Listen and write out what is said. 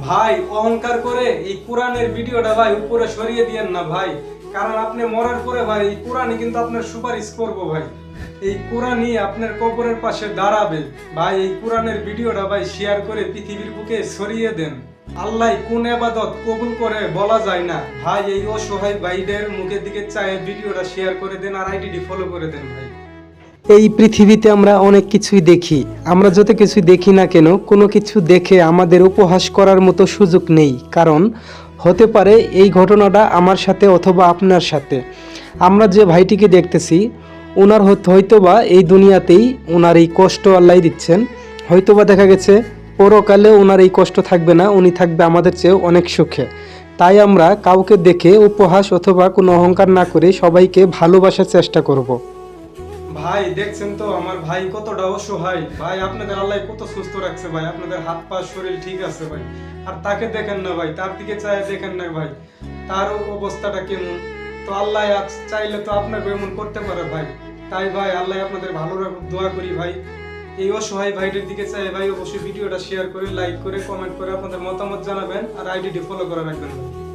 ভাই অহংকার করে এই কোরআনের ভিডিওটা ভাই উপরে সরিয়ে দিয়েন না ভাই, কারণ আপনি মরার পরে ভাই এই কোরআনই কিন্তু আপনার সুপারিশ করবো ভাই। এই কোরআনই আপনার কবরের পাশে দাঁড়াবে ভাই। এই কোরআনের ভিডিওটা ভাই শেয়ার করে পৃথিবীর বুকে ছড়িয়ে দেন। আল্লাহ কোন ইবাদত কবুল করে বলা যায় না ভাই। এই অসহায় ভাইদের মুখের দিকে চায় ভিডিওটা শেয়ার করে দেন আর আইডিটি ফলো করে দেন ভাই। এই পৃথিবীতে আমরা অনেক কিছুই দেখি, আমরা যত কিছুই দেখি না কেন কোনো কিছু দেখে আমাদের উপহাস করার মতো সুযোগ নেই। কারণ হতে পারে এই ঘটনাটা আমার সাথে অথবা আপনার সাথে। আমরা যে ভাইটিকে দেখতেছি ওনার হয়তোবা এই দুনিয়াতেই ওনার এই কষ্ট আল্লাহ দিচ্ছেন, হয়তোবা দেখা গেছে পরকালে ওনার এই কষ্ট থাকবে না, উনি থাকবে আমাদের চেয়েও অনেক সুখে। তাই আমরা কাউকে দেখে উপহাস অথবা কোনো অহংকার না করে সবাইকে ভালোবাসার চেষ্টা করব। ভাই দেখছেন তো আমার ভাই কতটা অসহায় ভাই। আপনাদের আল্লাহ কত সুস্থ রাখছে ভাই, আপনাদের হাত পা শরীর ঠিক আছে ভাই। আর তাকে দেখেন না ভাই, তার দিকে চায় দেখেন না ভাই, তার অবস্থাটা কেমন। তো আল্লাহ চাইলে তো আপনাকে এমন করতে পারে ভাই। তাই ভাই আল্লাহ আপনাদের ভালো রাখুক, দোয়া করি ভাই। এই অসহায় ভাইদের দিকে চাই ভাই অবশ্যই ভিডিওটা শেয়ার করে, লাইক করে, কমেন্ট করে আপনাদের মতামত জানাবেন আর আইডিটি ফলো করে রাখবেন ভাই।